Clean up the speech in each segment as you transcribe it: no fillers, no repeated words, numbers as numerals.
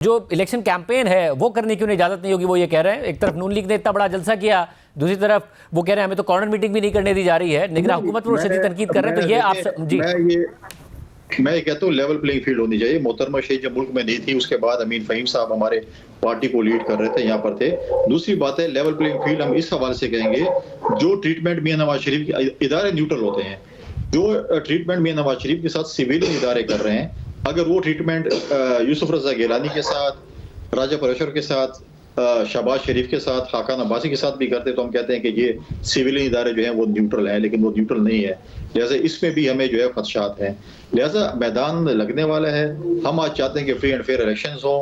जो election campaign है वो करने की उन्हें इजाजत नहीं होगी, वो ये कह रहे हैं। एक तरफ नून लीग ने इतना बड़ा जलसा किया, दूसरी तरफ वो कह रहे हैं हमें तो कॉर्नर मीटिंग भी नहीं करने दी जा रही है, लेकिन हुकूमत पर शदीद तनकीद कर रहे हैं। तो ये आप जी मैं ये कहता हूँ लेवल प्लेइंग फील्ड होनी चाहिए। मोहतरमा शेख जब मुल्क में नहीं थी उसके बाद अमीन फहीम साहब हमारे पार्टी को लीड कर रहे थे, यहाँ पर थे। दूसरी बात है लेवल प्लेइंग फील्ड हम इस हवाले से कहेंगे, जो ट्रीटमेंट मियां नवाज शरीफ के इदारे न्यूट्रल होते हैं, जो ट्रीटमेंट मियां नवाज शरीफ के साथ सिविलियन इदारे कर रहे हैं, अगर वो ट्रीटमेंट यूसुफ रजा गिलानी के साथ, राजा परेशर के साथ, शहबाज शरीफ के साथ, खाकान अब्बासी के साथ भी करते तो हम कहते हैं कि ये सिविलियन इदारे जो हैं वो न्यूट्रल हैं, लेकिन वो न्यूट्रल नहीं है। लिहाजा इसमें भी हमें जो है खदशात हैं। लिहाजा मैदान लगने वाला है। हम आज चाहते हैं कि फ्री एंड फेयर इलेक्शंस हो,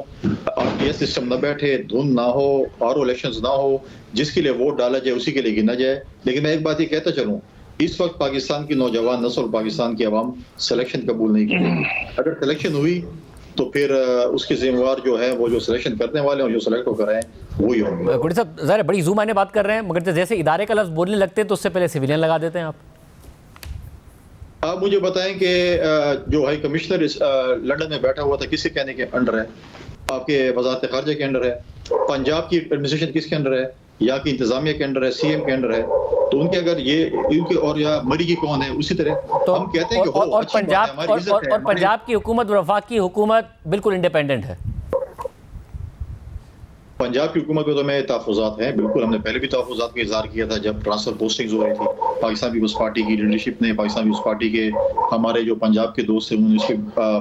आरटीएस सिस्टम न बैठे, धुंध ना हो, आरओ इलेक्शंस ना हो, जिसके लिए वोट डाला जाए उसी के लिए गिना जाए। लेकिन मैं एक बात ये कहता चलूँ, इस वक्त पाकिस्तान की नौजवान नस्ल, पाकिस्तान की आवाम सिलेक्शन कबूल नहीं करेगी। अगर सिलेक्शन हुई तो फिर उसके जिम्मेवार जो है वो जो सिलेक्शन करने वाले हैं, जो सिलेक्ट होकर आए वही होंगे। कुड़ी साहब ज़रा बड़ी जूम आने बात कर रहे हैं, मगर जैसे इदारे का लफ्ज़ बोलने लगते हैं तो उससे पहले सिविलियन लगा देते हैं आप मुझे बताएं कि जो हाई कमिश्नर लंदन में बैठा हुआ था किसके कहने के अंडर है? आपके वज़ारत खारजा के अंडर है? पंजाब की एडमिनिस्ट्रेशन किसके अंडर है? यहाँ की इंतजामिया के अंडर है? सीएम के अंडर है? तो उनके अगर ये इनके और या मरी की कौन है उसी तरह तो हम कहते हैं कि और पंजाब की हुकूमत और वफाक की हुकूमत बिल्कुल इंडिपेंडेंट है। पंजाब की हुकूमत में तो हमें तहफ़्फ़ुज़ात हैं, बिल्कुल। हमने पहले भी तहफ़्फ़ुज़ात का इज़हार किया था जब ट्रांसफर पोस्टिंग्स हो रही थी। पाकिस्तान पीपल्स पार्टी की लीडरशिप ने, पाकिस्तान पीपल्स पार्टी के हमारे जो पंजाब के दोस्त हैं, उन्होंने इसके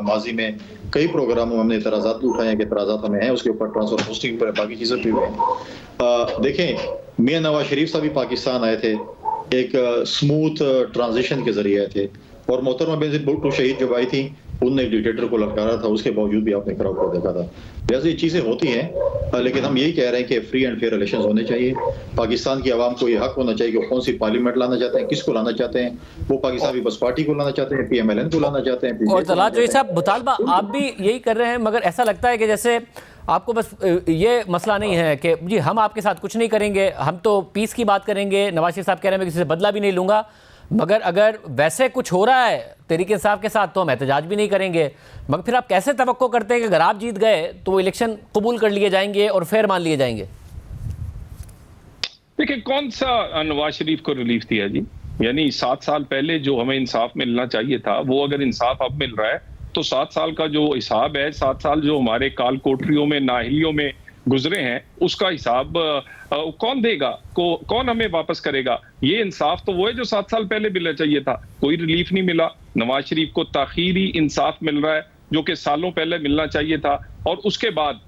माजी में कई प्रोग्रामों में हमने एतराज़ात भी उठाए हैं कि एतराज़ात हमें हैं उसके ऊपर, ट्रांसफर पोस्टिंग पर, बाकी चीज़ें भी हैं। देखें, मियां नवाज शरीफ साहब भी पाकिस्तान आए थे, एक स्मूथ ट्रांजिशन के जरिए आए थे, और मोहतरमा बेनज़ीर भुट्टो शहीद जब आई थी उनने एक डिक्टेटर को ललकारा था, उसके बावजूद भी आपने क्राउड को देखा था। जैसे ये चीज़ें होती हैं, लेकिन हम यही कह रहे हैं कि फ्री एंड फेयर इलेक्शंस होने चाहिए। पाकिस्तान की आवाम को ये हक होना चाहिए कि कौन सी पार्लियामेंट लाना चाहते हैं, किसको लाना चाहते हैं। वो पाकिस्तान पीपल्स पार्टी को लाना चाहते हैं, PMLN को लाना चाहते हैं। और तलात जो साहब मुतालबा आप भी यही कर रहे हैं, मगर ऐसा लगता है कि जैसे आपको बस ये मसला नहीं है कि जी हम आपके साथ कुछ नहीं करेंगे, हम तो पीस की बात करेंगे। नवाज शरीफ साहब कह रहे हैं मैं किसी से बदला भी नहीं लूँगा, मगर अगर वैसे कुछ हो रहा है तहरीक इंसाफ के साथ तो हम एहतजाज भी नहीं करेंगे। मगर फिर आप कैसे तवक्को करते हैं कि अगर आप जीत गए तो वो इलेक्शन कबूल कर लिए जाएंगे और फेयर मान लिए जाएंगे? देखिए, कौन सा नवाज शरीफ को रिलीफ दिया जी? यानी 7 साल पहले जो हमें इंसाफ मिलना चाहिए था, वो अगर इंसाफ अब मिल रहा है तो 7 साल का जो हिसाब है, 7 साल जो हमारे काल कोठरियों में, नाहलियों में गुजरे हैं, उसका हिसाब कौन देगा? कौन हमें वापस करेगा? ये इंसाफ तो वो है जो 7 साल पहले मिलना चाहिए था। कोई रिलीफ नहीं मिला। नवाज शरीफ को ताखीरी इंसाफ मिल रहा है जो कि सालों पहले मिलना चाहिए था। और उसके बाद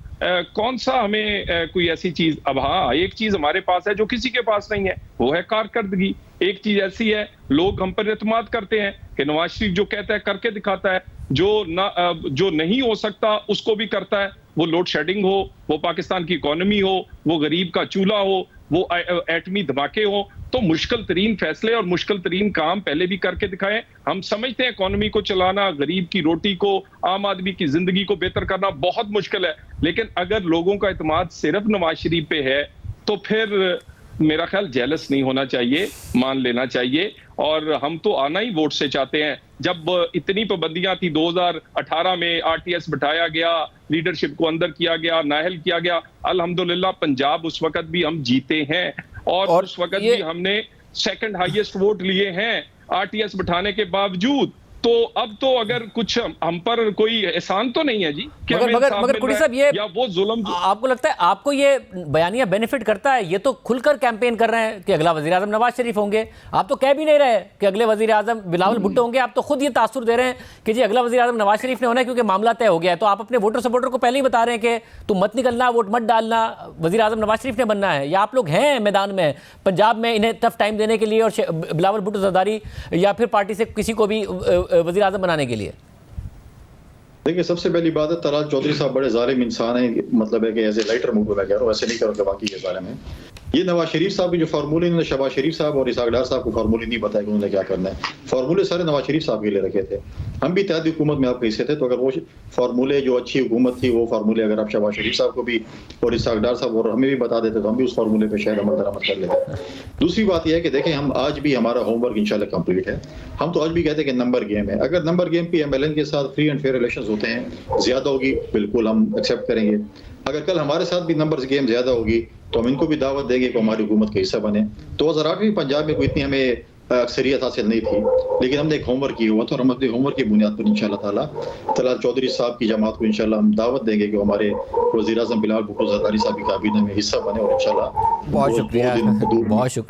कौन सा हमें कोई ऐसी चीज, अब हाँ, एक चीज हमारे पास है जो किसी के पास नहीं है, वो है कारकर्दगी। एक चीज ऐसी है, लोग हम पर एतमाद करते हैं कि नवाज शरीफ जो कहता है करके दिखाता है, जो नहीं हो सकता उसको भी करता है। वो लोड शेडिंग हो, वो पाकिस्तान की इकोनॉमी हो, वो गरीब का चूल्हा हो, वो एटमी धमाके हो, तो मुश्किल तरीन फैसले और मुश्किल तरीन काम पहले भी करके दिखाएं। हम समझते हैं इकोनॉमी को चलाना, गरीब की रोटी को, आम आदमी की जिंदगी को बेहतर करना बहुत मुश्किल है, लेकिन अगर लोगों का इत्मीनान सिर्फ नवाज शरीफ पे है तो फिर मेरा ख्याल जेलस नहीं होना चाहिए, मान लेना चाहिए। और हम तो आना ही वोट से चाहते हैं। जब इतनी पाबंदियां थी 2018 में, आरटीएस बिठाया गया, लीडरशिप को अंदर किया गया, नाहल किया गया, अल्हम्दुलिल्लाह पंजाब उस वक्त भी हम जीते हैं, और उस वक्त भी हमने सेकंड हाईएस्ट वोट लिए हैं आरटीएस बिठाने के बावजूद। तो अब तो अगर कुछ हम पर कोई एहसान तो नहीं है जी कि मगर कुड़ी साहब, ये या वो जुल्म, आपको लगता है आपको ये बयानिया बेनिफिट करता है? ये तो खुलकर कैंपेन कर रहे हैं कि अगला वजीर आजम नवाज शरीफ होंगे। आप तो कह भी नहीं रहे कि अगले वजीर आजम बिलावल भुट्टो होंगे, आप तो खुद ये तासुर दे रहे हैं कि जी अगला वजीर आजम नवाज शरीफ ने होना है क्योंकि मामला तय हो गया है। तो आप अपने वोटर सपोर्टर को पहले ही बता रहे हैं कि तुम मत निकलना, वोट मत डालना, वजीर आजम नवाज शरीफ ने बनना है। या आप लोग हैं मैदान में पंजाब में इन्हें टफ टाइम देने के लिए और बिलावल भुट्टो जरदारी या फिर पार्टी से किसी को भी वजीर आजम बनाने के लिए? देखिए, सबसे पहली बात है, तलाल चौधरी साहब बड़े जालिम इंसान हैं। मतलब है कि ऐसे लाइटर मूड में कह रहा हूँ, ऐसे नहीं करो कि बाकी ये जालिम है। ये नवाज शरीफ साहब के जो फार्मूले, इन्होंने शहबाज शरीफ साहब और इसहाक डार साहब को फार्मूले नहीं बताया कि उन्होंने क्या करना है। फार्मूले सारे नवाज शरीफ साहब के लिए रखे थे। हम भी इत्तेहादी हुकूमत में आपके हिस्से थे, तो अगर वो फार्मूले जो अच्छी हुकूमत थी, वो फार्मूले अगर आप शहबाज शरीफ साहब को भी और इसहाक डार साहब और हमें भी बता देते, तो हम भी उस फार्मूले पे शायद अमल दरामद कर लेते। दूसरी बात यह है कि देखें, हम आज भी हमारा होमवर्क इंशाल्लाह कंप्लीट है। हम तो आज भी कहते हैं कि नंबर गेम है। अगर नंबर गेम पे MLN के साथ फ्री एंड फेयर इलेक्शंस होते हैं, ज्यादा होगी, बिल्कुल हम एक्सेप्ट करेंगे। अगर कल हमारे साथ भी नंबर्स गेम ज्यादा होगी, तो हम इनको भी दावत देंगे कि हमारी हुकूमत का हिस्सा बने। 2008 में पंजाब में कोई इतनी हमें अक्सरियत हासिल नहीं थी, लेकिन हमने एक होमवर्क किया हुआ था और हम अपने होमवर्क की बुनियाद पर इंशाल्लाह ताला तलाल चौधरी साहब की जमात को इंशाल्लाह हम दावत देंगे कि हमारे वज़ीर-ए-आज़म बिलावल भुट्टो ज़रदारी साहब की काबीना में हिस्सा बने और इंशाल्लाह बहुत शुक्रिया, बहुत शुक्रिया।